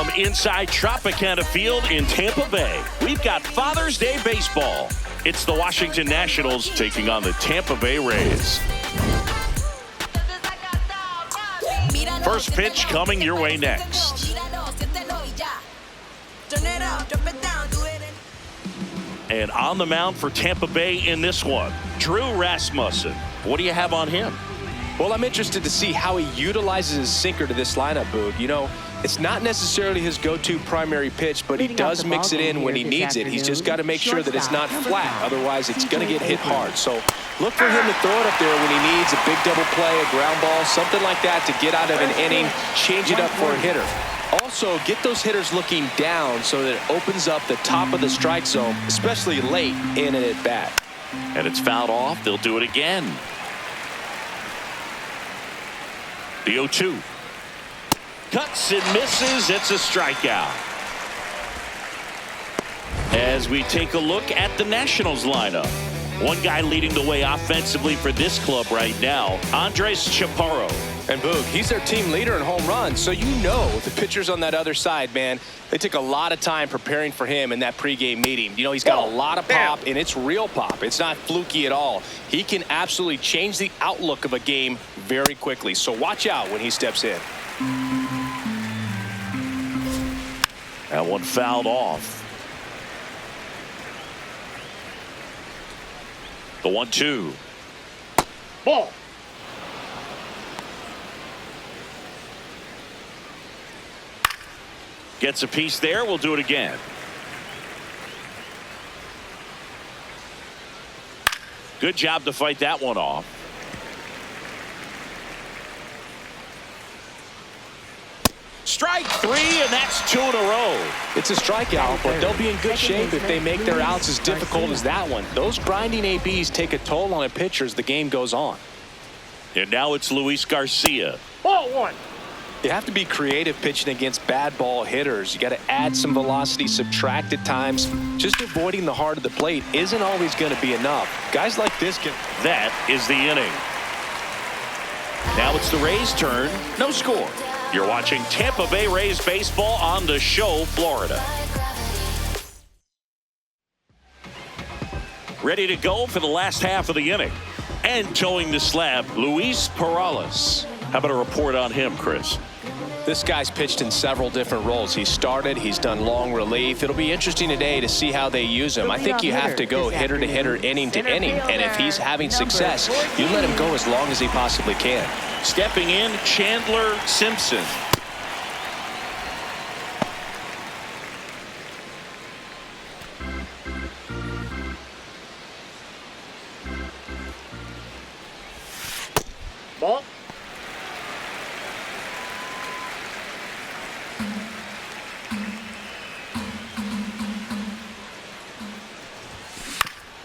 From inside Tropicana Field in Tampa Bay, we've got Father's Day baseball. It's the Washington Nationals taking on the Tampa Bay Rays. First pitch coming your way next. And on the mound for Tampa Bay in this one, Drew Rasmussen. What do you have on him? Well, I'm interested to see how he utilizes his sinker to this lineup, Boog. You know, it's not necessarily his go-to primary pitch, but he does mix it in when he needs it. He's just got to make sure that it's not flat. Otherwise, it's going to get hit hard. So look for him to throw it up there when he needs a big double play, a ground ball, something like that to get out of an inning, change it up for a hitter. Also, get those hitters looking down so that it opens up the top of the strike zone, especially late in an at-bat. And it's fouled off. They'll do it again. The 0-2. Cuts and misses. It's a strikeout. As we take a look at the Nationals lineup. One guy leading the way offensively for this club right now, Andres Chaparro. And Boog, he's their team leader in home runs, so you know the pitchers on that other side, man, they took a lot of time preparing for him in that pregame meeting. You know, he's got a lot of pop, and it's real pop. It's not fluky at all. He can absolutely change the outlook of a game very quickly, so watch out when he steps in. That one fouled off. The 1-2. Ball. Gets a piece there. We'll do it again. Good job to fight that one off. Strike three, and that's 2 in a row. It's a strikeout, but they'll be in good shape if they make their outs as difficult as that one. Those grinding ABs take a toll on a pitcher as the game goes on. And now it's Luis Garcia. Ball 1. You have to be creative pitching against bad ball hitters. You got to add some velocity, subtract at times. Just avoiding the heart of the plate isn't always going to be enough. Guys like this can. That is the inning. Now it's the Rays' turn. No score. You're watching Tampa Bay Rays baseball on The Show, Florida. Ready to go for the last half of the inning. And towing the slab, Luis Perales. How about a report on him, Chris? This guy's pitched in several different roles. He's started, he's done long relief. It'll be interesting today to see how they use him. I think you have to go hitter to hitter, inning to inning. And if he's having success, you let him go as long as he possibly can. Stepping in, Chandler Simpson. Ball.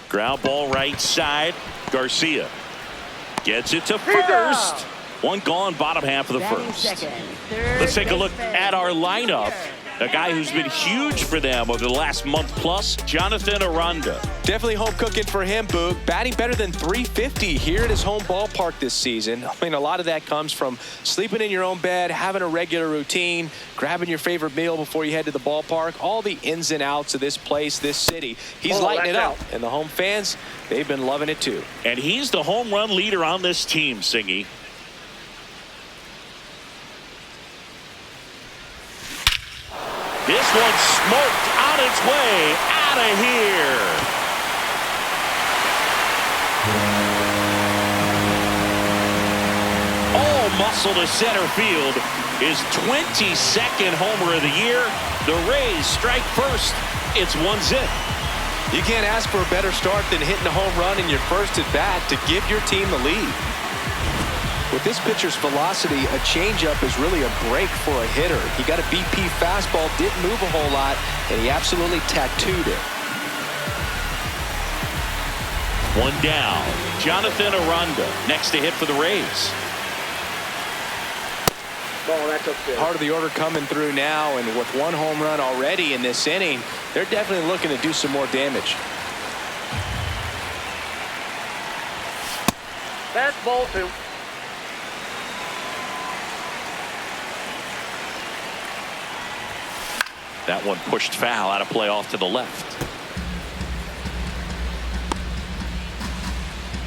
Ground ball right side. Garcia gets it to first. One gone, bottom half of the first. Let's take a look at our lineup. A guy who's been huge for them over the last month plus, Jonathan Aranda. Definitely home cooking for him, Boog. Batting better than .350 here at his home ballpark this season. I mean, a lot of that comes from sleeping in your own bed, having a regular routine, grabbing your favorite meal before you head to the ballpark, all the ins and outs of this place, this city. He's lighting it up, and the home fans, they've been loving it too. And he's the home run leader on this team, Singy. This one's smoked on its way out of here. All muscle to center field. His 22nd homer of the year. The Rays strike first. It's 1-0. You can't ask for a better start than hitting a home run in your first at bat to give your team the lead. With this pitcher's velocity, a changeup is really a break for a hitter. He got a BP fastball, didn't move a whole lot, and he absolutely tattooed it. One down. Jonathan Aranda next to hit for the Rays. Ball, that's upstairs. Part of the order coming through now, and with one home run already in this inning, they're definitely looking to do some more damage. That's ball 2. That one pushed foul out of play off to the left.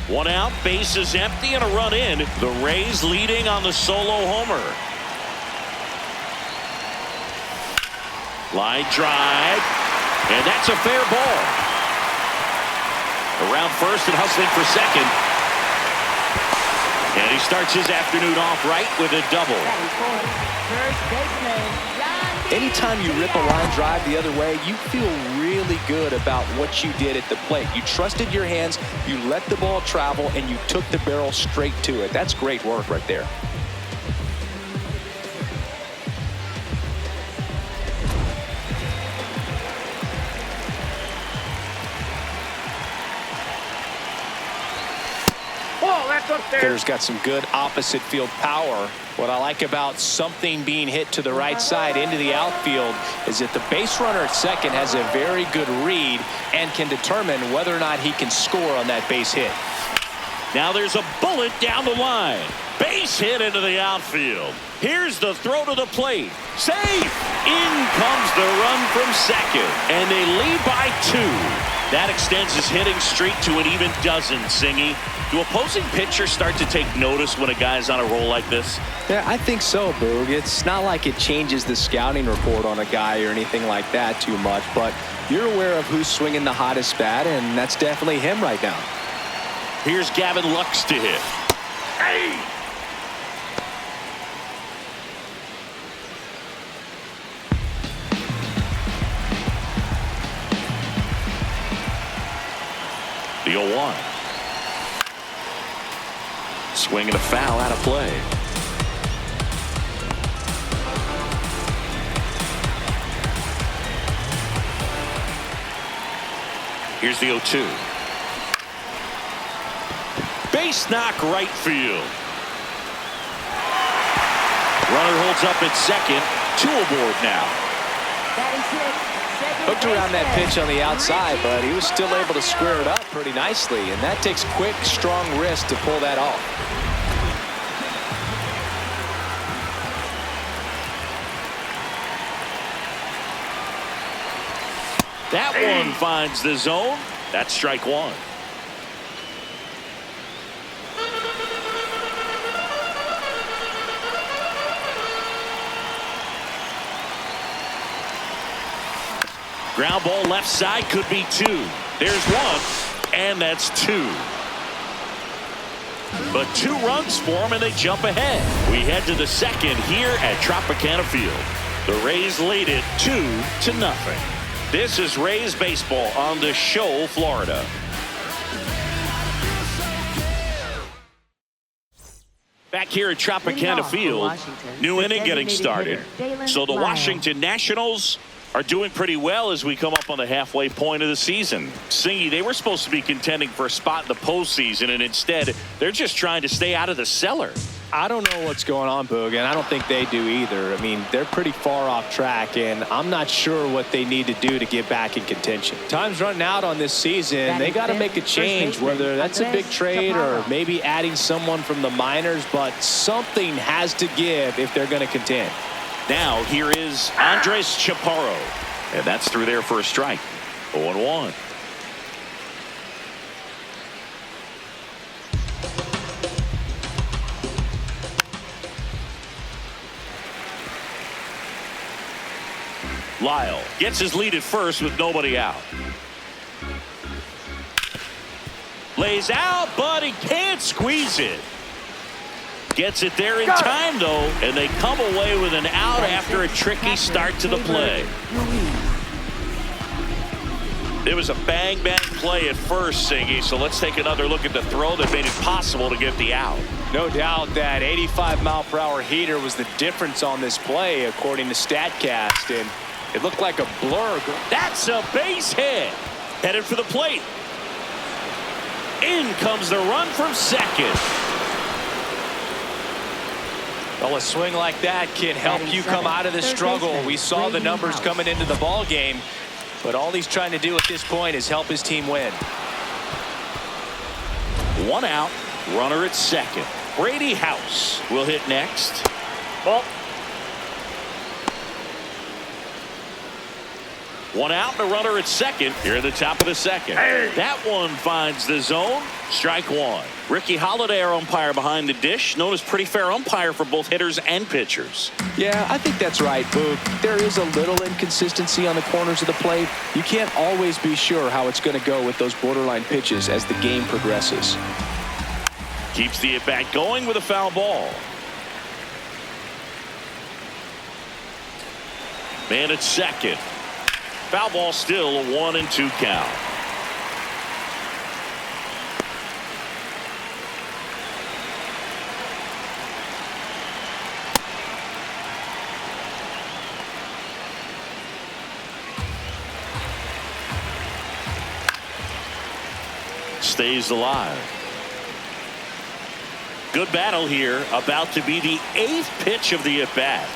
One out, base is empty, and a run in. The Rays leading on the solo homer. Line drive, and that's a fair ball. Around first and hustling for second. And he starts his afternoon off right with a double. Anytime you rip a line drive the other way, you feel really good about what you did at the plate. You trusted your hands, you let the ball travel, and you took the barrel straight to it. That's great work right there. Hitter's got some good opposite field power. What I like about something being hit to the right side into the outfield is that the base runner at second has a very good read and can determine whether or not he can score on that base hit. Now there's a bullet down the line. Base hit into the outfield. Here's the throw to the plate. Safe. In comes the run from second. And they lead by 2. That extends his hitting streak to an even dozen, Singy. Do opposing pitchers start to take notice when a guy's on a roll like this? Yeah, I think so, Boog. It's not like it changes the scouting report on a guy or anything like that too much, but you're aware of who's swinging the hottest bat, and that's definitely him right now. Here's Gavin Lux to hit. Hey! The 0-1. Swinging a foul out of play. Here's the 0-2. Base knock right field. Runner holds up at second. 2 aboard now. Hooked around that pitch on the outside, but he was still able to square it up pretty nicely, and that takes quick, strong wrist to pull that off. That one finds the zone. That's strike 1. Ground ball left side, could be 2. There's 1, and that's 2. But 2 runs for him, and they jump ahead. We head to the second here at Tropicana Field. The Rays lead it 2-0. This is Rays baseball on the Show, Florida. Back here at Tropicana Field, new inning getting started. So the Washington Nationals are doing pretty well as we come up on the halfway point of the season. Singy, they were supposed to be contending for a spot in the postseason, and instead they're just trying to stay out of the cellar. I don't know what's going on, Boog, and I don't think they do either. I mean, they're pretty far off track, and I'm not sure what they need to do to get back in contention. Time's running out on this season. They got to make a change, whether that's a big trade or maybe adding someone from the minors, but something has to give if they're going to contend. Now here is Andres Chaparro, and that's through there for a strike. 0-1. Lyle gets his lead at first with nobody out. Lays out, but he can't squeeze it. Gets it there in time, though, and they come away with an out after a tricky start to the play. It was a bang-bang play at first, Singy, so let's take another look at the throw that made it possible to get the out. No doubt that 85-mile-per-hour heater was the difference on this play, according to StatCast, and it looked like a blur. That's a base hit. Headed for the plate. In comes the run from second. Well, a swing like that can help you come out of the struggle. We saw the numbers coming into the ball game, but all he's trying to do at this point is help his team win. 1 out, runner at second. Brady House will hit next. Ball. One out and a runner at second here at the top of the second. That one finds the zone. Strike one. Ricky Holiday, our umpire behind the dish, known as pretty fair umpire for both hitters and pitchers. Yeah, I think that's right, Boog. There is a little inconsistency on the corners of the plate. You can't always be sure how it's going to go with those borderline pitches as the game progresses. Keeps the at-bat going with a foul ball. Man at second. Foul ball, still a 1-2 count. Stays alive. Good battle here. About to be the 8th pitch of the at-bat.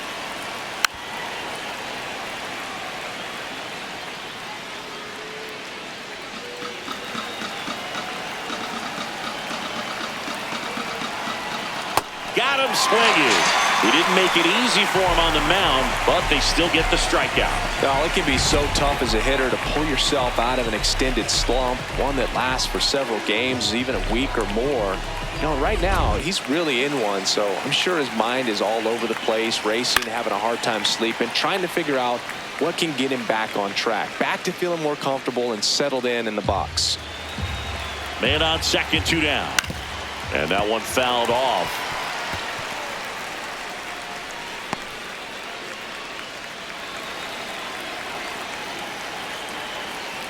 Got him swinging. He didn't make it easy for him on the mound, but they still get the strikeout. Well, it can be so tough as a hitter to pull yourself out of an extended slump, one that lasts for several games, even a week or more. You know, right now, he's really in one, so I'm sure his mind is all over the place, racing, having a hard time sleeping, trying to figure out what can get him back on track, back to feeling more comfortable and settled in the box. Man on second, 2 down. And that one fouled off.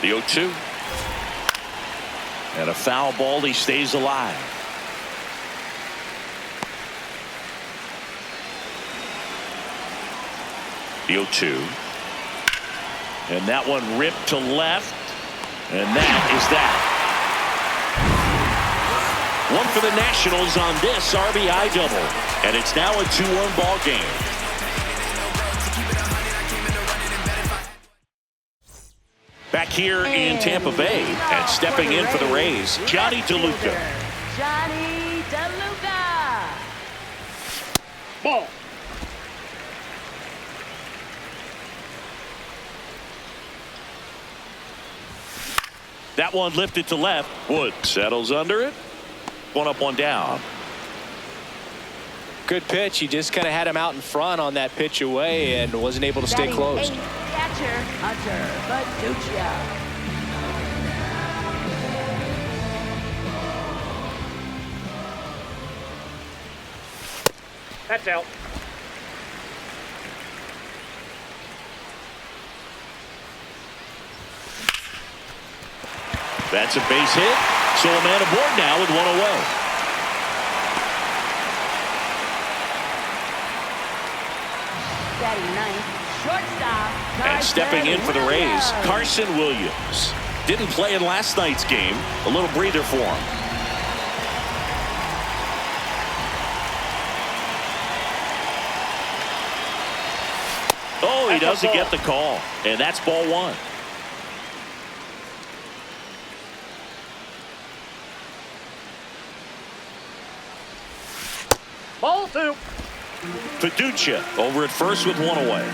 The 0-2. And a foul ball. He stays alive. The 0-2. And that one ripped to left. And that is that. One for the Nationals on this RBI double. And it's now a 2-1 ball game. Back here in Tampa Bay, and stepping in for the Rays, Johnny DeLuca. Johnny DeLuca. Ball. That one lifted to left. Wood settles under it. 1 up, 1 down. Good pitch. He just kind of had him out in front on that pitch away and wasn't able to stay close. Catcher Hunter Baduccia. That's out. That's a base hit. So a man aboard now with 1 away. Batting ninth, shortstop. And stepping in for the Rays, Carson Williams. Didn't play in last night's game. A little breather for him. Oh, he doesn't get the call. And that's ball 1. Ball 2. Baduccia over at first with 1 away.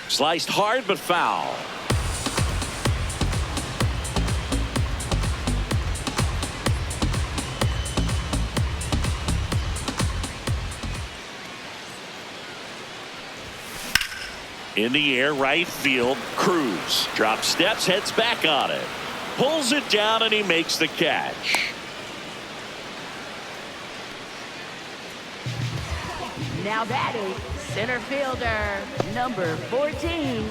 Sliced hard but foul. In the air, right field. Cruz drops steps, heads back on it. Pulls it down, and he makes the catch. Now batting, center fielder, number 14.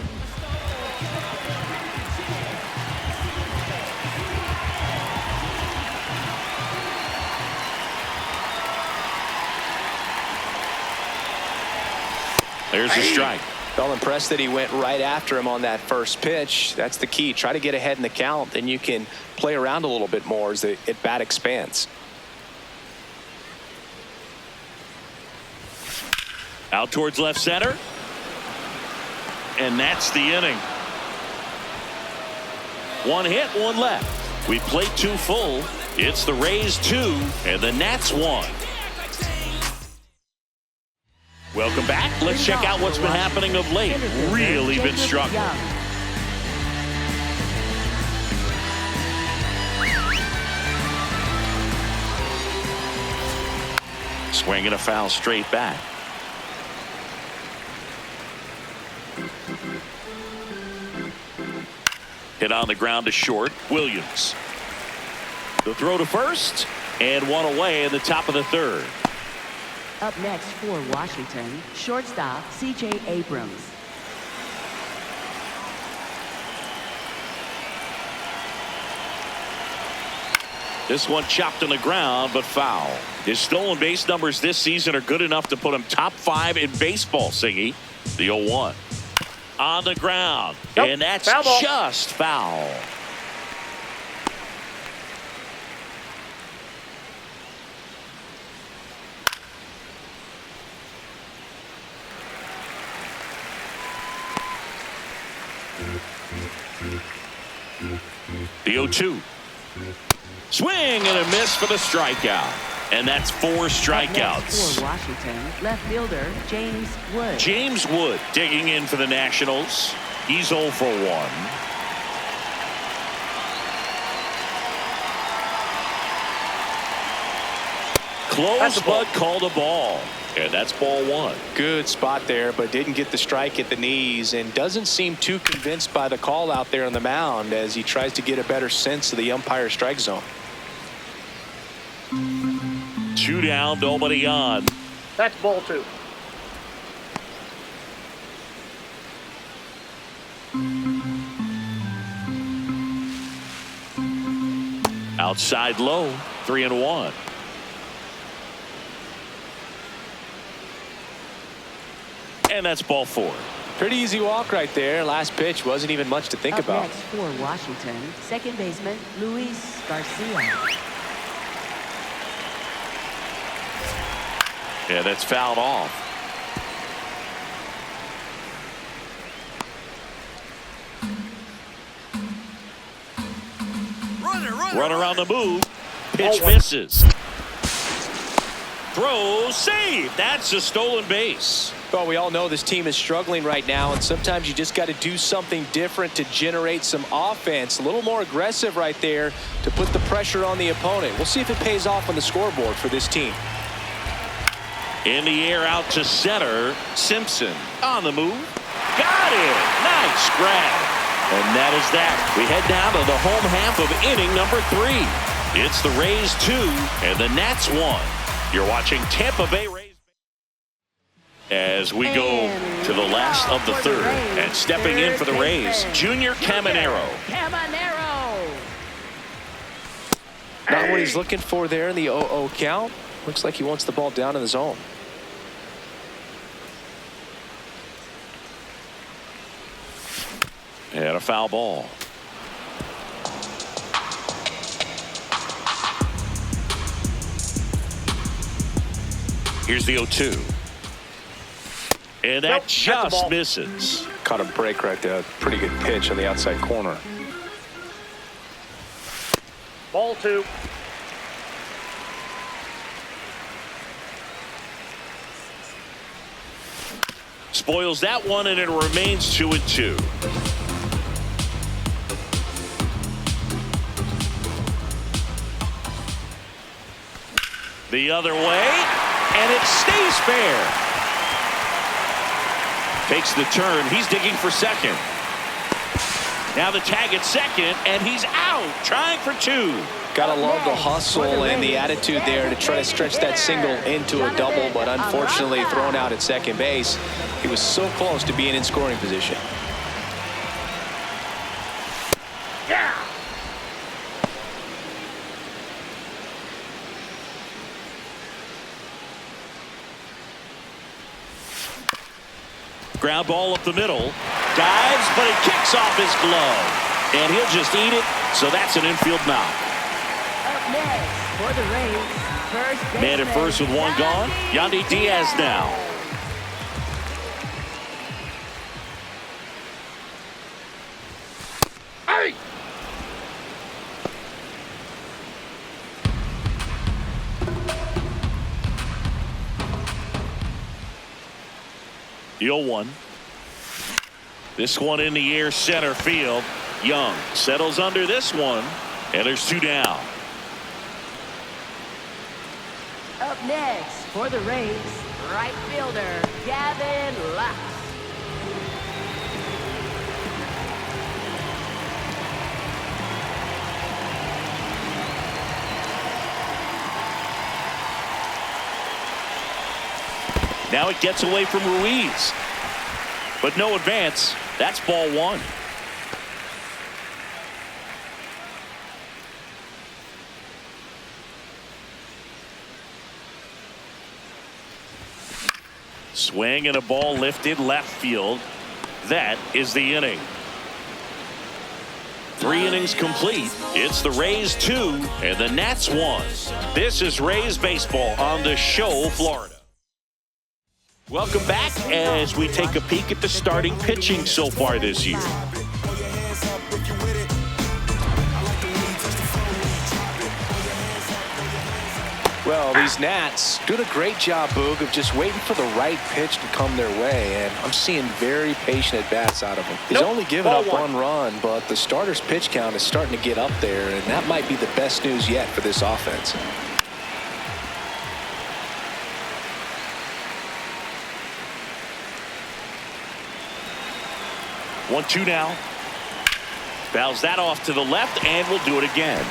There's a strike. Well, impressed that he went right after him on that first pitch. That's the key. Try to get ahead in the count, then you can play around a little bit more as the at-bat expands. Out towards left center. And that's the inning. 1 hit, 1 left. We played 2 full. It's the Rays 2 and the Nats 1. Welcome back. Let's check out what's been happening of late. Really been struggling. Swinging a foul straight back. Hit on the ground to short. Williams. The throw to first, and one away in the top of the third. Up next for Washington, shortstop C.J. Abrams. This one chopped on the ground, but foul. His stolen base numbers this season are good enough to put him top 5 in baseball, Siggy. The 0-1. On the ground, nope. And that's Foul just foul. The 0-2. Swing and a miss for the strikeout. And that's 4 strikeouts. For Washington, left fielder James Wood. James Wood digging in for the Nationals. He's 0 for 1. Close, but called a ball. And that's ball 1. Good spot there, but didn't get the strike at the knees and doesn't seem too convinced by the call out there on the mound as he tries to get a better sense of the umpire strike zone. 2 down, nobody on. That's ball 2. Outside low, 3-1. And that's ball 4. Pretty easy walk right there. Last pitch wasn't even much to think Up about. next for Washington, second baseman Luis Garcia. Yeah, that's fouled off. Runner on the move. Pitch misses. Throw saved. That's a stolen base. Well, we all know this team is struggling right now, and sometimes you just got to do something different to generate some offense. A little more aggressive right there to put the pressure on the opponent. We'll see if it pays off on the scoreboard for this team. In the air out to center. Simpson on the move. Got it. Nice grab. And that is that. We head down to the home half of inning number 3. It's the Rays 2 and the Nats 1. You're watching Tampa Bay Rays. As we go to the last of the third. And stepping in for the Rays, Junior Caminero. Not what he's looking for there in the 0-0 count. Looks like he wants the ball down in the zone. And a foul ball. Here's the 0-2. And that just misses. Caught a break right there. Pretty good pitch on the outside corner. Ball 2. Spoils that one, and it remains 2-2. The other way, and it stays fair. Takes the turn. He's digging for second. Now the tag at second, and he's out, trying for 2. Gotta love the hustle and the attitude there to try to stretch that single into a double, but unfortunately thrown out at second base. He was so close to being in scoring position. Yeah. Ground ball up the middle. Dives, but it kicks off his glove. And he'll just eat it, so that's an infield knock. Up next for the Rays, first Man at first with one gone. Yandy Diaz now. Hey! The 0-1. This one in the air, center field. Young settles under this one, and there's 2 down. Up next for the Rays, right fielder Gavin Lux. Now it gets away from Ruiz, but no advance. That's ball 1. Swing and a ball lifted left field. That is the inning. 3 innings complete. It's the Rays 2 and the Nats 1. This is Rays baseball on the Show, Florida. Welcome back as we take a peek at the starting pitching so far this year. Well, these Nats doing a great job, Boog, of just waiting for the right pitch to come their way, and I'm seeing very patient at-bats out of them. He's only given up 1 run, but the starter's pitch count is starting to get up there, and that might be the best news yet for this offense. One, 2 now. Fouls that off to the left, and we'll do it again.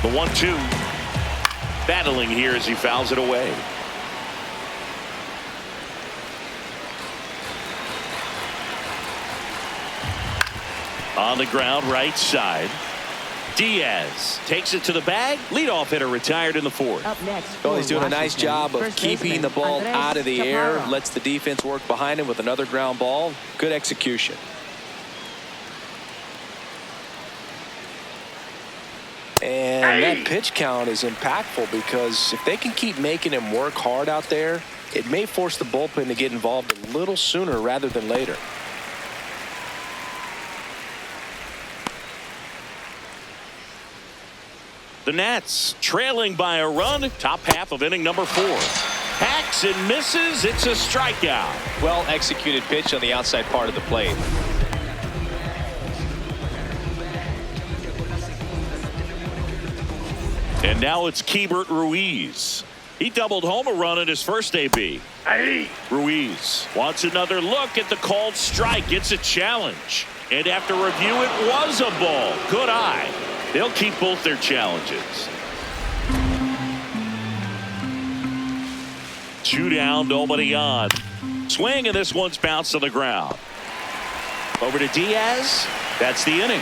The 1-2. Battling here as he fouls it away. On the ground, right side. Diaz takes it to the bag. Leadoff hitter retired in the 4th. Up next, Well, he's doing a nice job of keeping the ball Andres out of the air. Chaparro. Lets the defense work behind him with another ground ball. Good execution. And that pitch count is impactful because if they can keep making him work hard out there, it may force the bullpen to get involved a little sooner rather than later. The Nats trailing by a run. Top half of inning number 4. Hacks and misses. It's a strikeout. Well executed pitch on the outside part of the plate. And now it's Keibert Ruiz. He doubled home a run in his first AB. Ruiz wants another look at the called strike. It's a challenge. And after review, it was a ball. Good eye. They'll keep both their challenges. 2 down, nobody on. Swing, and this one's bounced to the ground. Over to Diaz. That's the inning.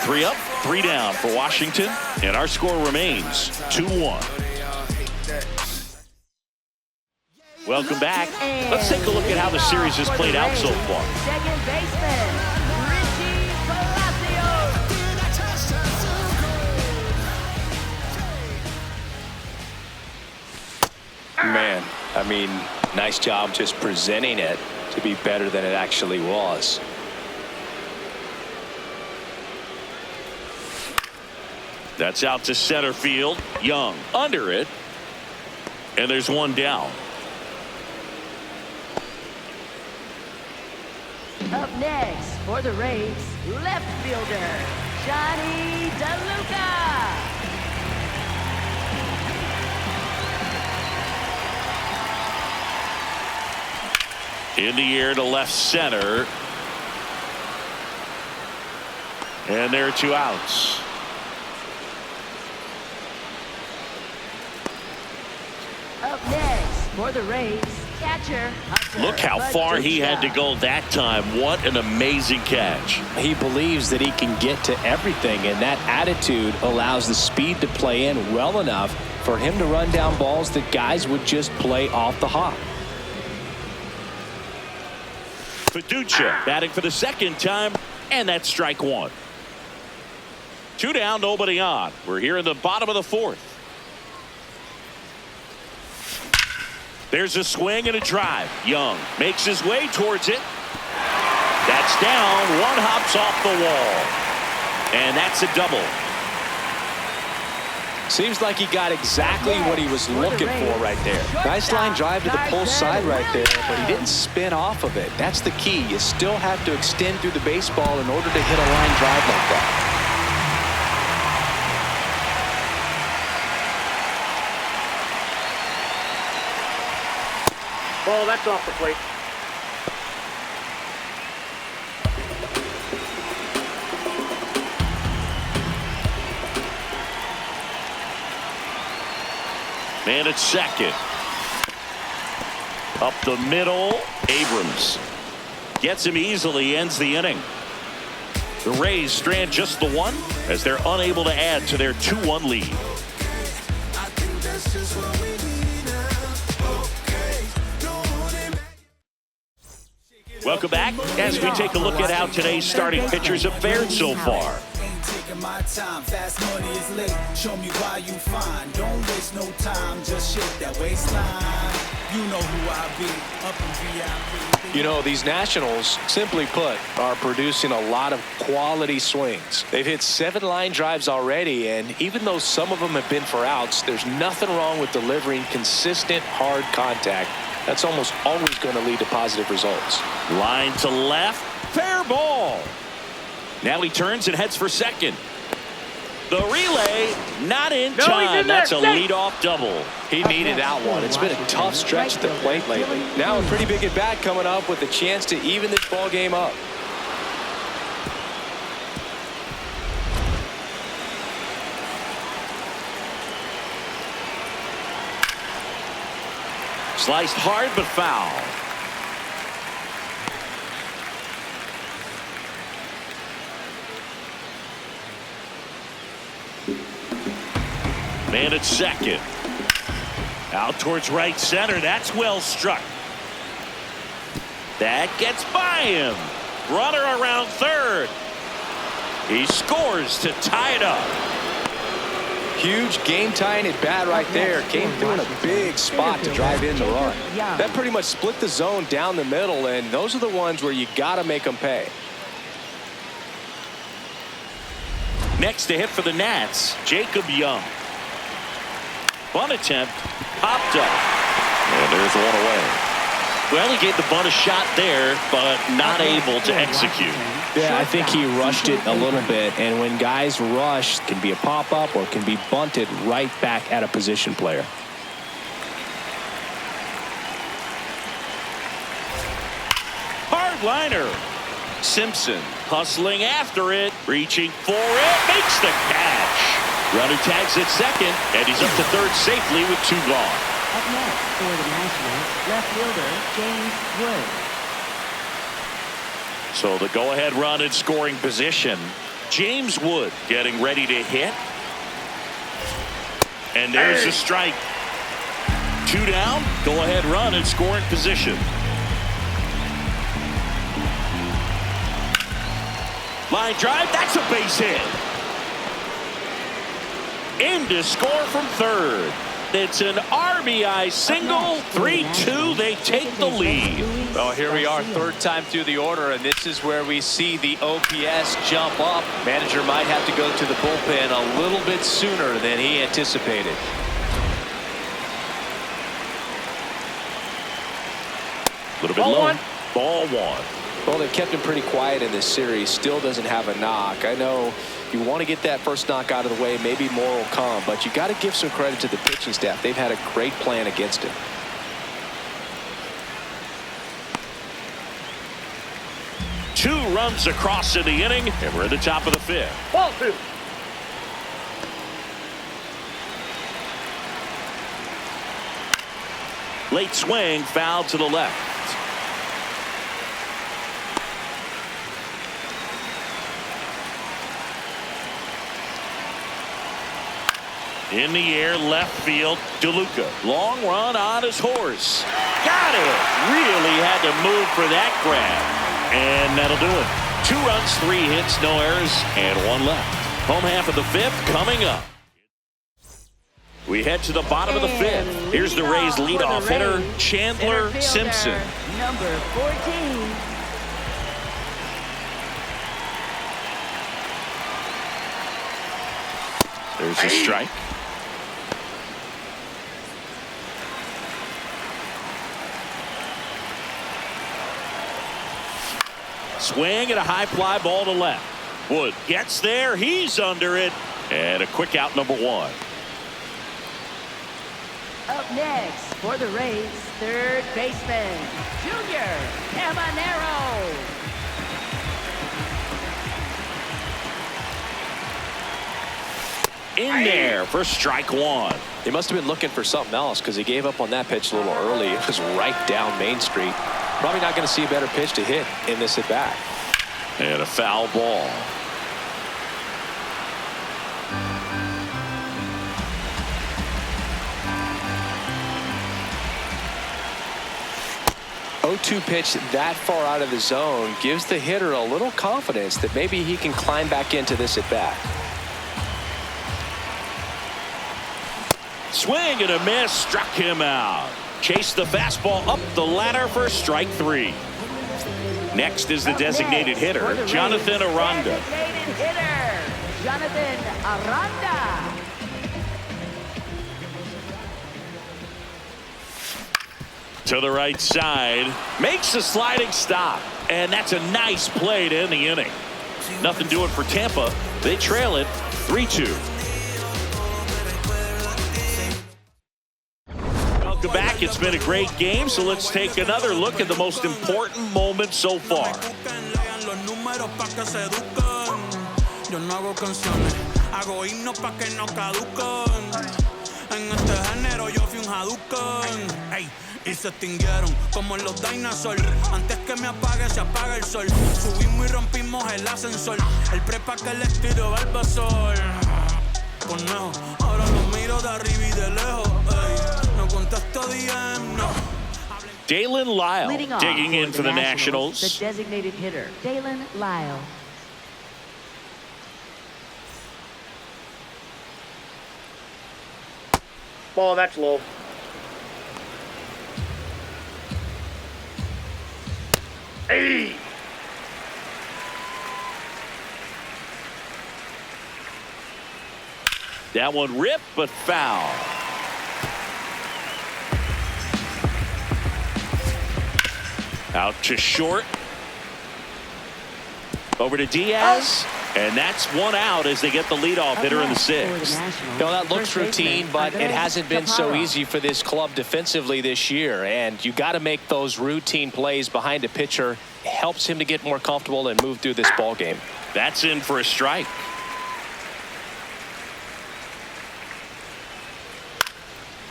3 up, 3 down for Washington, and our score remains 2-1. Welcome back. Let's take a look at how the series has played out so far. Second baseman, Richie Palacios. Man, I mean, nice job just presenting it to be better than it actually was. That's out to center field. Young under it. And there's 1 down. Up next for the Rays, left fielder Johnny DeLuca. In the air to left center. And there are 2 outs. Up next for the Rays, catcher Hunter Look how far he had to go that time. What an amazing catch. He believes that he can get to everything, and that attitude allows the speed to play in well enough for him to run down balls that guys would just play off the hop. Fiducia batting for the 2nd time, and that's strike 1. 2 down, nobody on. We're here in the bottom of the 4th. There's a swing and a drive. Young makes his way towards it. That's down. 1 hops off the wall. And that's a double. Seems like he got exactly what he was looking for right there. Nice line drive to the pull side right there, but he didn't spin off of it. That's the key. You still have to extend through the baseball in order to hit a line drive like that. Ball, that's off the plate. Man at second. Up the middle, Abrams gets him easily, ends the inning. The Rays strand just the one as they're unable to add to their 2-1 lead. Welcome back as we take a look at how today's starting pitchers have fared so far. My time, fast money is late. Show me why you fine. Don't waste no time, just shake that waistline. You know who I be, up in VIP. You know, these Nationals, simply put, are producing a lot of quality swings. They've hit 7 line drives already, and even though some of them have been for outs, there's nothing wrong with delivering consistent, hard contact. That's almost always going to lead to positive results. Line to left, fair ball. Now he turns and heads for second. The relay not in time. That's a leadoff double. He needed that one. It's been a tough stretch at the plate lately. Now a pretty big at bat coming up with a chance to even this ball game up. Sliced hard but foul. Man at second. Out towards right center. That's well struck. That gets by him. Runner around third. He scores to tie it up. Huge game-tying at bat right there. Came through in a big spot to drive in the run. That pretty much split the zone down the middle, and those are the ones where you got to make them pay. Next to hit for the Nats, Jacob Young. Bunt attempt, popped up. And there's one away. Well, he gave the bunt a shot there, but not able to execute. Yeah, I think he rushed it a little bit, and when guys rush, it can be a pop-up or it can be bunted right back at a position player. Hard liner. Simpson hustling after it, reaching for it, makes the catch. Runner tags at second, and he's up to third safely with 2 gone. Up next for the Nationals, left fielder James Wood. So the go-ahead run in scoring position. James Wood getting ready to hit. And there's a strike. 2 down, go-ahead run in scoring position. Line drive, that's a base hit. In to score from third. It's an RBI single. 3-2. They take the lead. Well, here we are, third time through the order, and this is where we see the OPS jump up. Manager might have to go to the bullpen a little bit sooner than he anticipated. A little bit low. Ball 1. Well, they've kept him pretty quiet in this series. Still doesn't have a knock. I know you want to get that first knock out of the way. Maybe more will come, but you got to give some credit to the pitching staff. They've had a great plan against him. Two runs across in the inning, and we're at the top of the 5th. Ball 2. Late swing, foul to the left. In the air, left field, DeLuca. Long run on his horse. Got it. Really had to move for that grab. And that'll do it. 2 runs, 3 hits, no errors, and 1 left. Home half of the 5th coming up. We head to the bottom of the 5th. Here's the Rays leadoff hitter, Chandler Simpson. Number 14. There's a strike. Swing and a high fly ball to left. Wood gets there. He's under it. And a quick out, number 1. Up next for the Rays, third baseman, Junior Caminero. In there for strike 1. He must have been looking for something else because he gave up on that pitch a little early. It was right down Main Street. Probably not going to see a better pitch to hit in this at bat. And a foul ball. Oh-2 pitch that far out of the zone gives the hitter a little confidence that maybe he can climb back into this at bat. Swing and a miss, struck him out. Chased the fastball up the ladder for strike 3. Next is the designated hitter, Jonathan Aranda. Designated hitter, Jonathan Aranda. To the right side, makes a sliding stop, and that's a nice play to end the inning. Nothing doing for Tampa. They trail it 3-2. Welcome back. It's been a great game, so let's take another look at the most important moment so far. Yo no hago canciones, hago himnos pa' que no caduquen. En este género yo fui un Hadouken. Ey, y se extinguieron como en los dinosaurs. Antes que me apague, se apaga el sol. Subimos y rompimos el ascensor. El prepa que les tiro Barbasol. Conejo, ahora los miro de arriba y de lejos. Ey, no contesto DM, no. Dalen Lyle digging in for the Nationals. The designated hitter, Dalen Lyle. Ball, that's low. Hey! That one ripped, but foul. Out to short. Over to Diaz. And that's one out as they get the leadoff hitter in the 6th. No, that looks routine, but it hasn't been so easy for this club defensively this year. And you got to make those routine plays behind a pitcher. It helps him to get more comfortable and move through this ball game. That's in for a strike.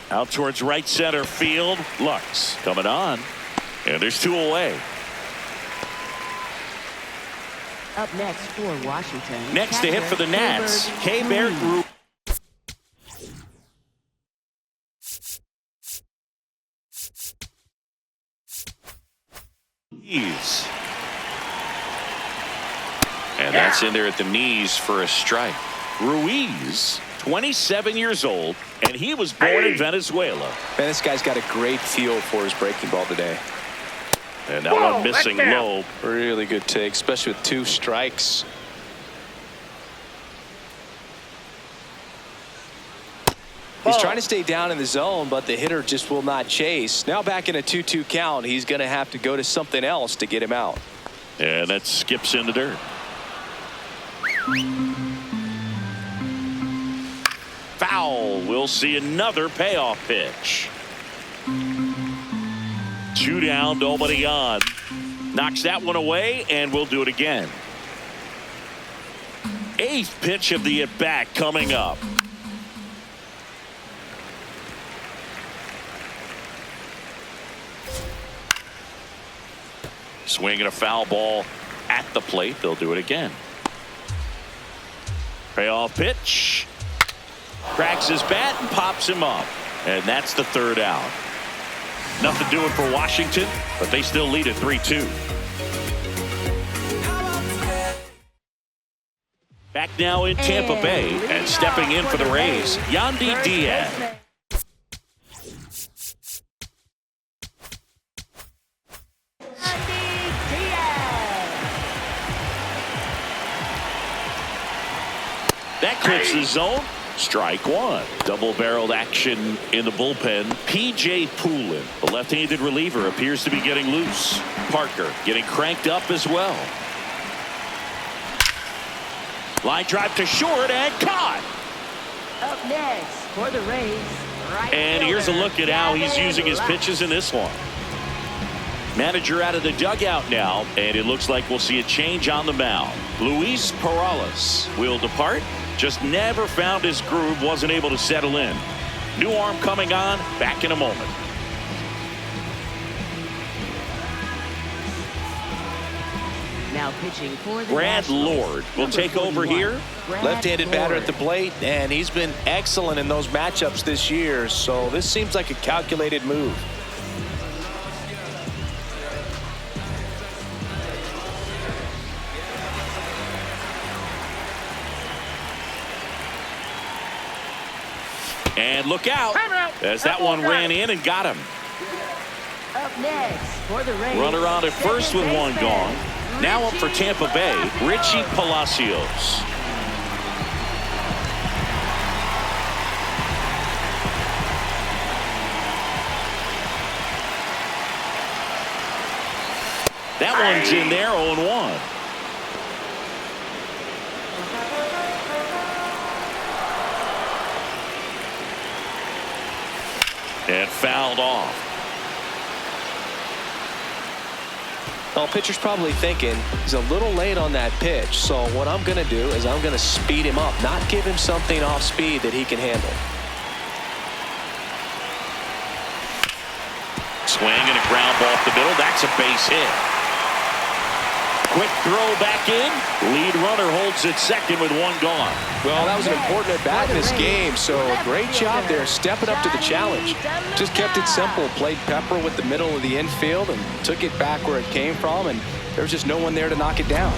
Out towards right center field. Lux coming on. And there's 2 away. Up next for Washington. Next to hit for the Nats, K-Bear Ruiz. And that's in there at the knees for a strike. Ruiz, 27 years old, and he was born in Venezuela. Man, this guy's got a great feel for his breaking ball today. And that one missing low. Really good take, especially with 2 strikes. He's trying to stay down in the zone, but the hitter just will not chase. Now back in a 2-2 count, he's going to have to go to something else to get him out. And that skips in the dirt. Foul. We'll see another payoff pitch. 2 down, nobody on. Knocks that one away, and we'll do it again. 8th pitch of the at-bat coming up. Swinging a foul ball at the plate. They'll do it again. Payoff pitch. Cracks his bat and pops him up. And that's the 3rd out. Nothing doing for Washington, but they still lead at 3-2. Back now in Tampa Bay, and stepping in for the Rays, Yandy Diaz. That clips the zone. Strike one. Double-barreled action in the bullpen. P.J. Poulin, the left-handed reliever, appears to be getting loose. Parker getting cranked up as well. Line drive to short and caught. Up next for the Rays, right And fielder, here's a look at how he's using his pitches in this one. Manager out of the dugout now, and it looks like we'll see a change on the mound. Luis Perales will depart. Just never found his groove, wasn't able to settle in. New arm coming on, back in a moment. Now pitching for the Brad Nationals, Lord will number take over 41. here. Brad Left-handed batter Lord. at the plate, and he's been excellent in those matchups this year, so this seems like a calculated move. And look out, as that one ran in and got him. Up next for the Rays, Runner on at first with one gone. Now up for Tampa Bay, Richie Palacios. That one's in there, 0-1. And fouled off. Well, pitcher's probably thinking he's a little late on that pitch, so what I'm going to do is I'm going to speed him up, not give him something off speed that he can handle. Swing and a ground ball up the middle. That's a base hit. Quick throw back in. Lead runner holds at second with one gone. Well, that was an important at bat in this game, so great job there stepping up to the challenge. Just kept it simple, played pepper with the middle of the infield and took it back where it came from, and there was just no one there to knock it down.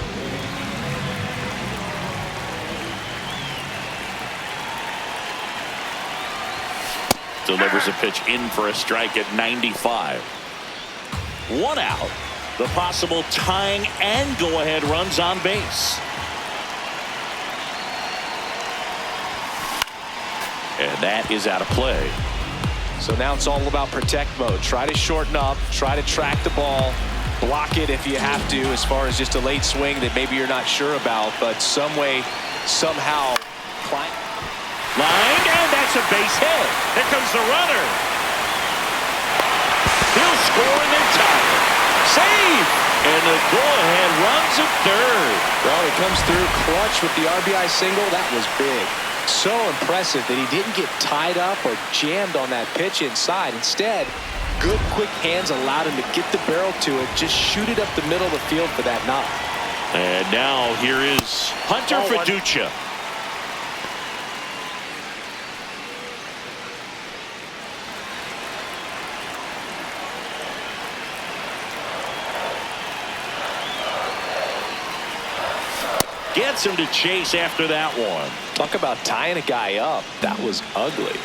Delivers a pitch in for a strike at 95. One out. The possible tying and go-ahead runs on base. And that is out of play. So now it's all about protect mode. Try to shorten up, try to track the ball, block it if you have to, as far as just a late swing that maybe you're not sure about, but some way, somehow climb. Line, and that's a base hit. Here comes the runner. He'll score and then tie it. Save! And the go-ahead runs at third. Well, he comes through clutch with the RBI single. That was big. So impressive that he didn't get tied up or jammed on that pitch inside. Instead, good quick hands allowed him to get the barrel to it, just shoot it up the middle of the field for that knock. And now here is Hunter Fiducia. Gets him to chase after that one. Talk about tying a guy up. That was ugly.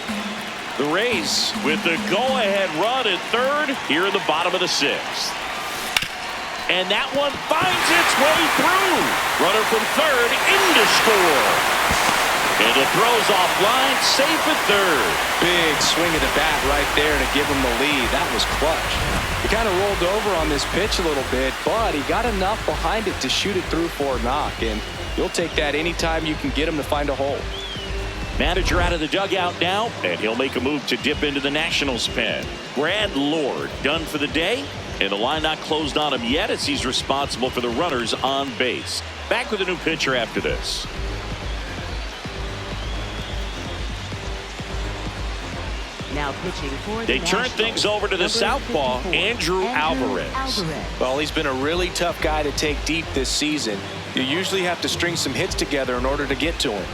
The Rays with the go-ahead run at third here in the bottom of the sixth. And that one finds its way through. Runner from third in to score. And the throw's offline, safe at third. Big swing of the bat right there to give him the lead. That was clutch. He kind of rolled over on this pitch a little bit, but he got enough behind it to shoot it through for a knock. And you'll take that anytime you can get him to find a hole. Manager out of the dugout now, and he'll make a move to dip into the Nationals pen. Brad Lord done for the day, and the line not closed on him yet as he's responsible for the runners on base. Back with a new pitcher after this. Now pitching for the They turn Nationals, things over to the number southpaw, 54, Andrew Alvarez. Well, he's been a really tough guy to take deep this season. You usually have to string some hits together in order to get to him.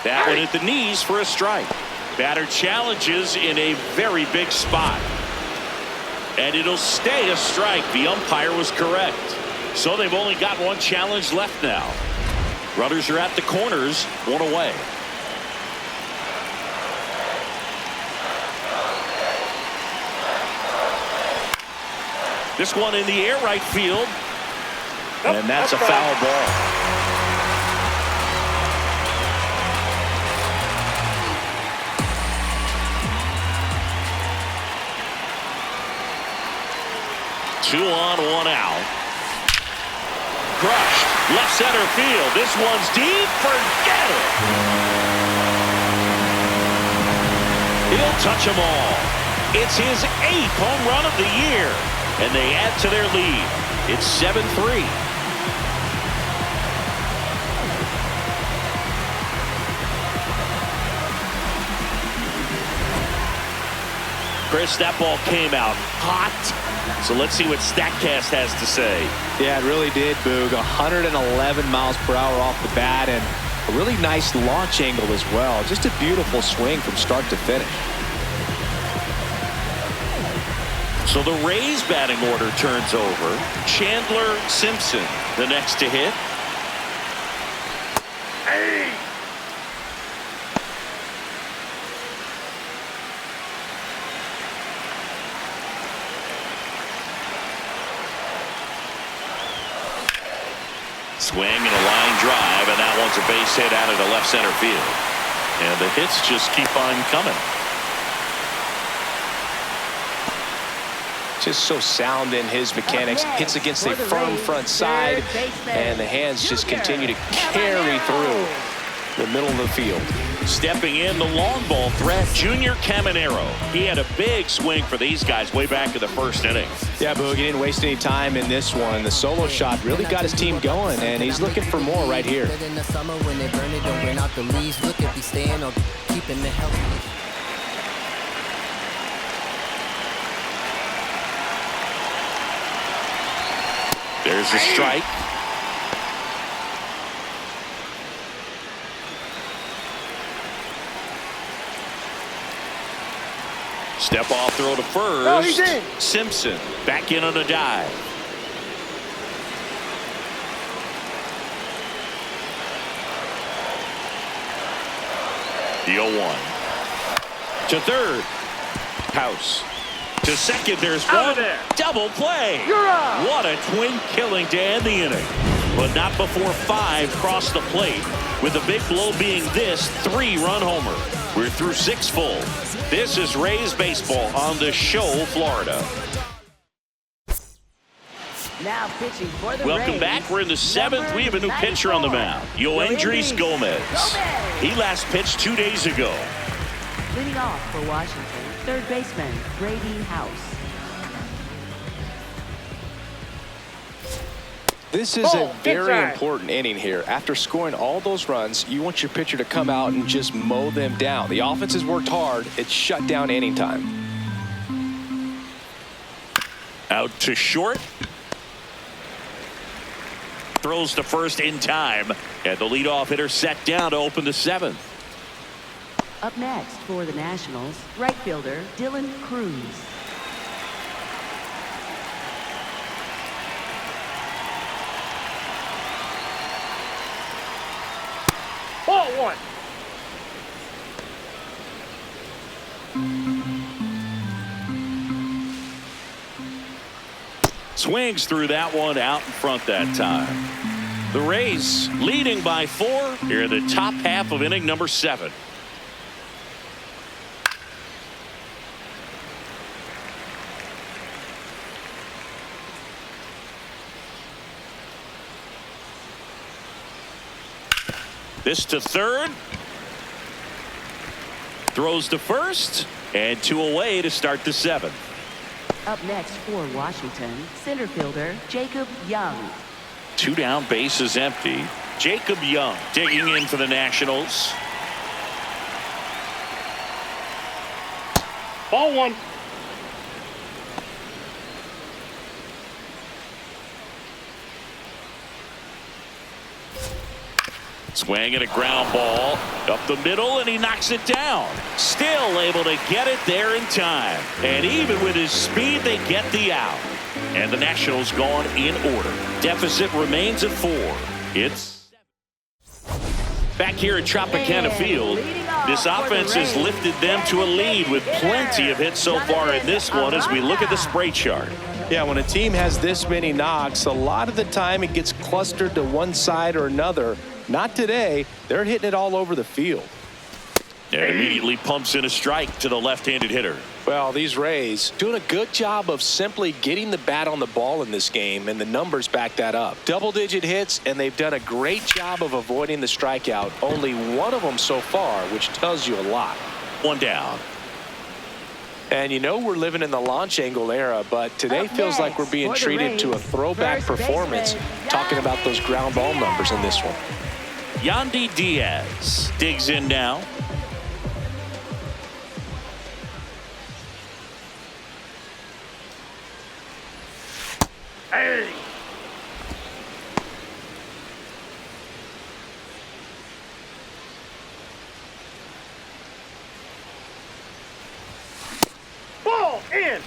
That one at the knees for a strike. Batter challenges in a very big spot. And it'll stay a strike. The umpire was correct. So they've only got one challenge left now. Runners are at the corners, one away. This one in the air right field. And that's a foul ball. Two on, one out. Crushed. Left center field. This one's deep. Forget it. He'll touch them all. It's his 8th home run of the year. And they add to their lead. It's 7-3. Chris, that ball came out hot. So let's see what StatCast has to say. Yeah, it really did, Boog. 111 miles per hour off the bat, and a really nice launch angle as well. Just a beautiful swing from start to finish. So the Rays batting order turns over. Chandler Simpson, the next to hit. Hey! Swing and a line drive, and that one's a base hit out of the left center field. And the hits just keep on coming. Just so sound in his mechanics. Hits against a firm front side, and the hands just continue to carry through the middle of the field. Stepping in, the long ball threat, Junior Caminero. He had a big swing for these guys way back in the first inning. Yeah, Boog, he didn't waste any time in this one. The solo shot really got his team going, and he's looking for more right here. In the summer when they burn it, don't burn out the leaves. Look at me staying or keeping the healthy. There's a strike. Step off throw to first. No, he's in. Simpson back in on a dive. The 0-1. To third. House. To second, there's one. Double play. You're out. What a twin killing to end the inning. But not before 5 cross the plate, with the big blow being this 3-run homer. We're through 6 full. This is Rays baseball on the Show, Florida. Now pitching for the Welcome Rays, back. We're in the 7th. We have a new pitcher on the mound, Yoendrys Gomez. He last pitched 2 days ago. Leading off for Washington, third baseman Brady House. This is a very important inning here. After scoring all those runs, you want your pitcher to come out and just mow them down. The offense has worked hard. It's shut down inning time. Out to short. Throws to first in time. And the leadoff hitter set down to open the 7th. Up next for the Nationals, right fielder Dylan Cruz. Ball 1. Swings through that one out in front that time. The Rays leading by 4 here in the top half of inning number 7. This to third. Throws to first. And 2 away to start the 7th. Up next for Washington, center fielder Jacob Young. 2 down, bases empty. Jacob Young digging in for the Nationals. Ball 1. Swing and a ground ball up the middle, and he knocks it down. Still able to get it there in time. And even with his speed, they get the out. And the Nationals gone in order. Deficit remains at 4. It's back here at Tropicana Field. This offense has lifted them to a lead with plenty of hits so far in this one as we look at the spray chart. Yeah, when a team has this many knocks, a lot of the time it gets clustered to one side or another. Not today. They're hitting it all over the field. And immediately pumps in a strike to the left-handed hitter. Well, these Rays doing a good job of simply getting the bat on the ball in this game, and the numbers back that up. Double-digit hits, and they've done a great job of avoiding the strikeout. Only one of them so far, which tells you a lot. One down. And you know we're living in the launch angle era, but today feels like we're being treated to a throwback performance, talking about those ground ball numbers in this one. Yandy Diaz digs in now. Hey. Ball in.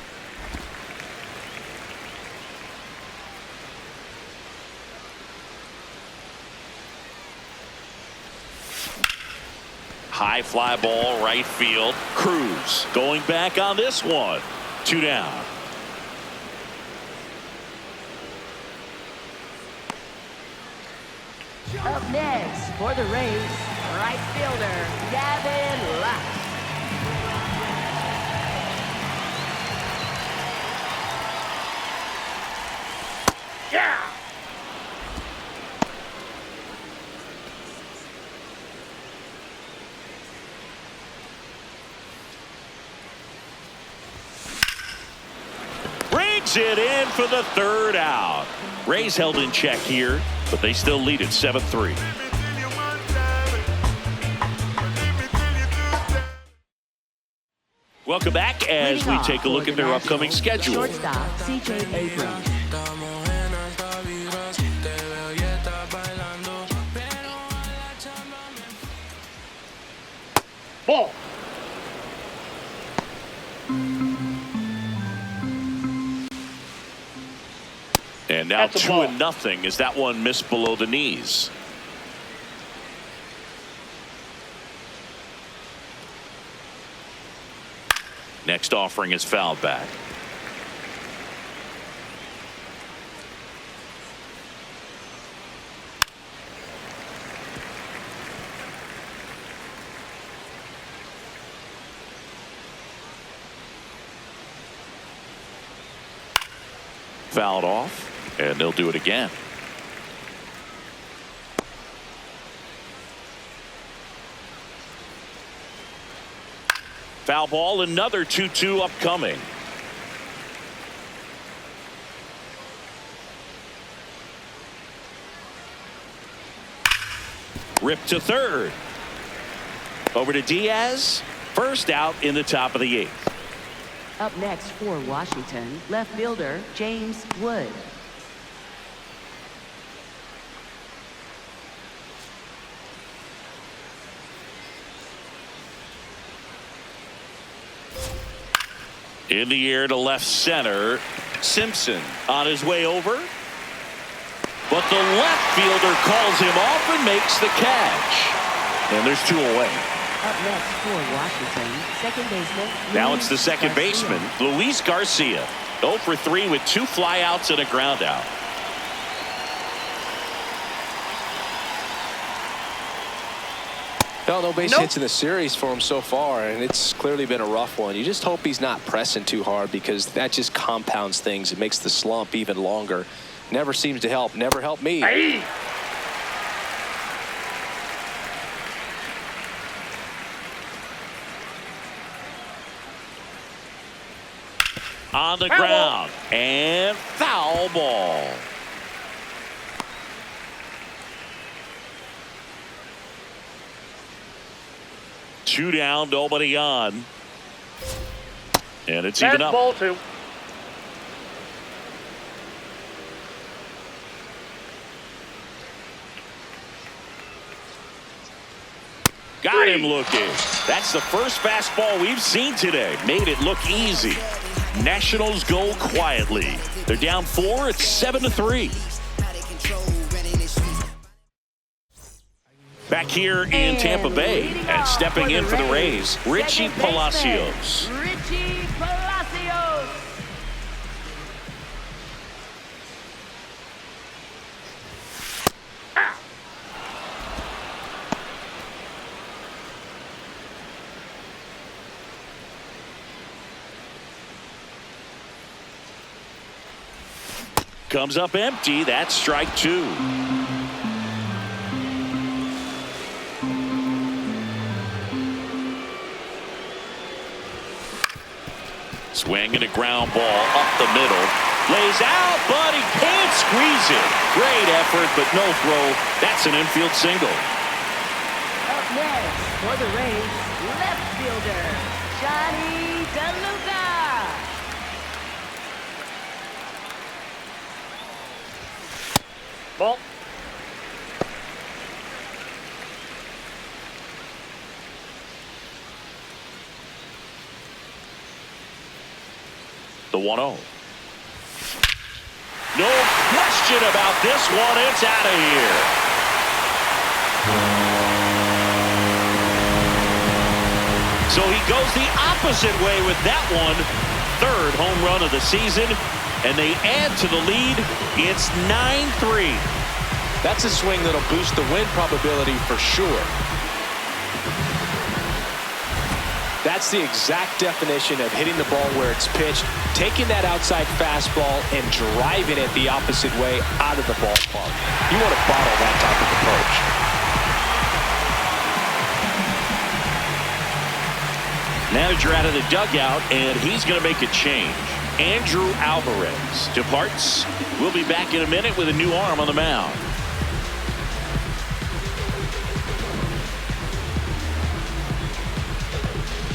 High fly ball right field. Cruz going back on this one. 2 down. Up next for the Rays, right fielder, Gavin Lux. Yeah. Brings it in for the 3rd out. Rays held in check here, but they still lead at 7-3. Welcome back as we take a look at their upcoming schedule. Shortstop, C.J. Abrams. Ball. And now That's a ball. 2-0 as that one missed below the knees. Next offering is fouled back. Fouled off, and they'll do it again. Foul ball, another 2-2 upcoming. Ripped to third. Over to Diaz. First out in the top of the 8th. Up next for Washington, left fielder, James Wood. In the air to left center. Simpson on his way over. But the left fielder calls him off and makes the catch. And there's 2 away. Up next for Washington, second baseman. Now it's the second baseman, Luis Garcia. 0 for 3 with 2 flyouts and a ground out. No base hits in the series for him so far, and it's clearly been a rough one. You just hope he's not pressing too hard, because that just compounds things. It makes the slump even longer. Never seems to help. Never helped me. Hey. On the ground, and foul ball. Two down, nobody on. And it's even up. Ball 2. Got him looking. That's the first fastball we've seen today. Made it look easy. Nationals go quietly. They're down 4. It's 7-3. Back here in Tampa Bay, and stepping in for the Rays, Richie Palacios. Richie Palacios. comes up empty. That's strike 2. Swing and a ground ball up the middle. Lays out, but he can't squeeze it. Great effort, but no throw. That's an infield single. Up next for the Rays, left fielder, Johnny DeLuca. Ball. The 1-0. No question about this one. It's out of here. So he goes the opposite way with that one. 3rd home run of the season. And they add to the lead. It's 9-3. That's a swing that'll boost the win probability for sure. That's the exact definition of hitting the ball where it's pitched, taking that outside fastball and driving it the opposite way out of the ballpark. You want to bottle that type of approach. Manager out of the dugout, and he's going to make a change. Andrew Alvarez departs. We'll be back in a minute with a new arm on the mound.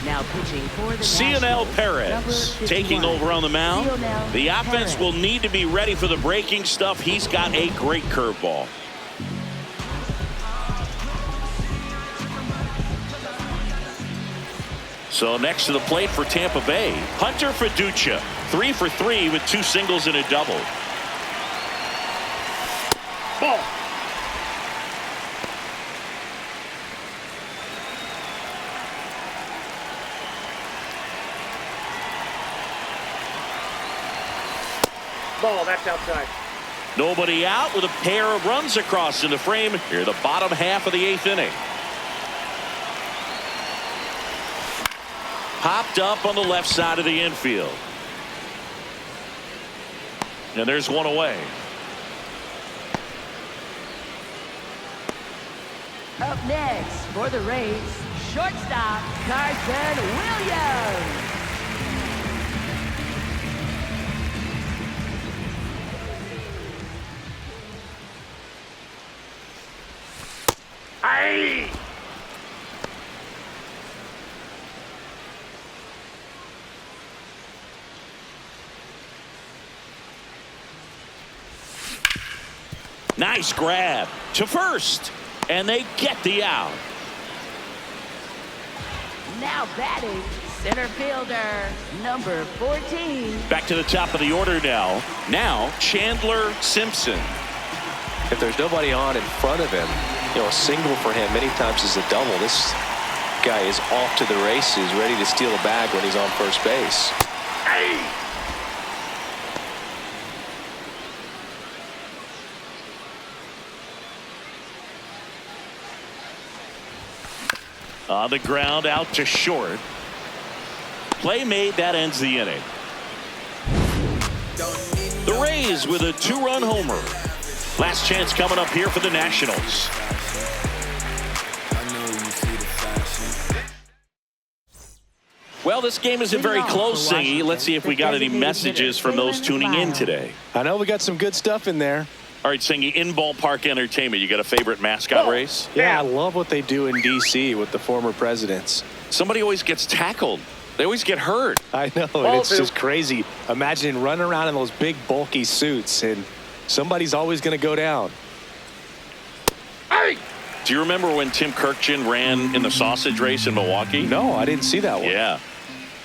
Now pitching for the Cionel Nationals, Perez number taking 51. over on the mound. Cionel The offense Perez. will need to be ready for the breaking stuff. He's got a great curveball. So next to the plate for Tampa Bay, Hunter Fiducia, 3 for 3 with 2 singles and a double. Ball. Ball, that's outside. Nobody out with a pair of runs across in the frame here, the bottom half of the 8th inning. Popped up on the left side of the infield. And there's one away. Up next for the Rays, shortstop Carson Williams. Aye. Nice grab to first, and they get the out. Now batting, center fielder, number 14. Back to the top of the order now. Now Chandler Simpson. If there's nobody on in front of him, you know, a single for him many times is a double. This guy is off to the races, ready to steal a bag when he's on first base. Aye. On the ground out to short. Play made, that ends the inning. The Rays with a 2-run homer. Last chance coming up here for the Nationals. Well, this game isn't very close, Singy. Let's see if we got any messages from those tuning in today. I know we got some good stuff in there. All right, Singy, in ballpark entertainment, you got a favorite mascot race? Yeah, I love what they do in D.C. with the former presidents. Somebody always gets tackled. They always get hurt. I know, and it's just crazy. Imagine running around in those big, bulky suits, and somebody's always going to go down. Aye. Do you remember when Tim Kirkchin ran in the sausage race in Milwaukee? No, I didn't see that one. Yeah.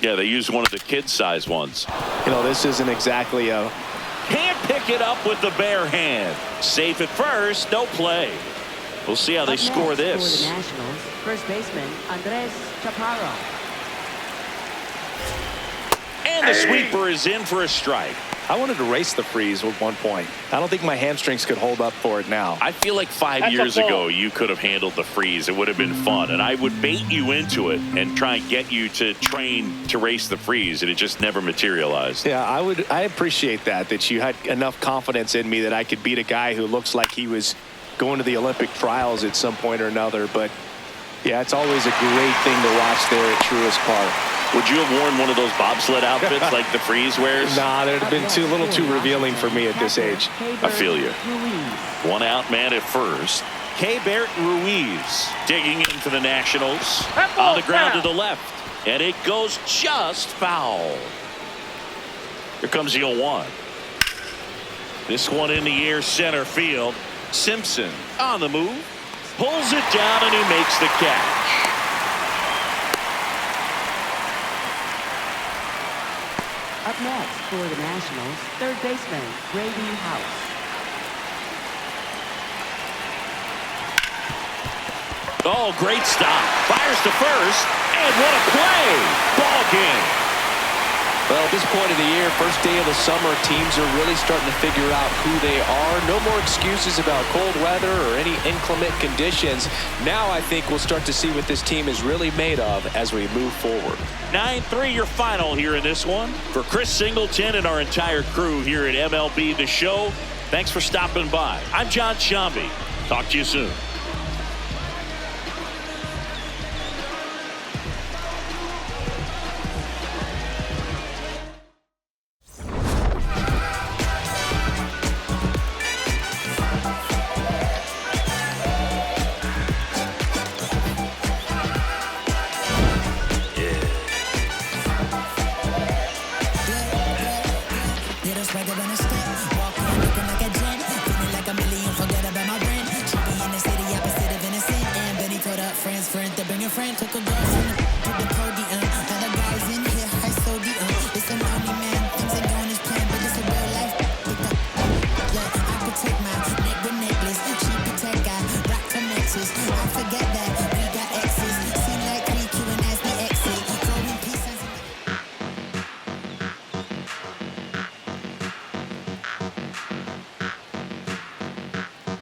Yeah, they used one of the kid-sized ones. You know, this isn't exactly a... Can't pick it up with the bare hand. Safe at first, no play. We'll see how they score this. For the Nationals, first baseman Andres Chaparro. And the sweeper is in for a strike. I wanted to race the freeze at one point. I don't think my hamstrings could hold up for it now. I feel like 5 years ago you could have handled the freeze. It would have been fun, and I would bait you into it and try and get you to train to race the freeze, and it just never materialized. Yeah, I appreciate that you had enough confidence in me that I could beat a guy who looks like he was going to the Olympic trials at some point or another. But yeah, it's always a great thing to watch there at Truist Park. Would you have worn one of those bobsled outfits like the freeze wears? Nah, that would have been a little too revealing for me at this age. I feel you. One out man at first. Keibert Ruiz digging into the Nationals. On the ground to the left. And it goes just foul. Here comes the 0-1. This one in the air center field. Simpson on the move. Pulls it down and he makes the catch. Up next for the Nationals, third baseman Brady House. Oh, great stop. Fires to first, and what a play. Ball game. Well, at this point of the year, first day of the summer, teams are really starting to figure out who they are. No more excuses about cold weather or any inclement conditions. Now I think we'll start to see what this team is really made of as we move forward. 9-3 your final here in this one. For Chris Singleton and our entire crew here at MLB The Show, thanks for stopping by. I'm John Shambi. Talk to you soon. Friends, friend, they bring a friend, took a girl from the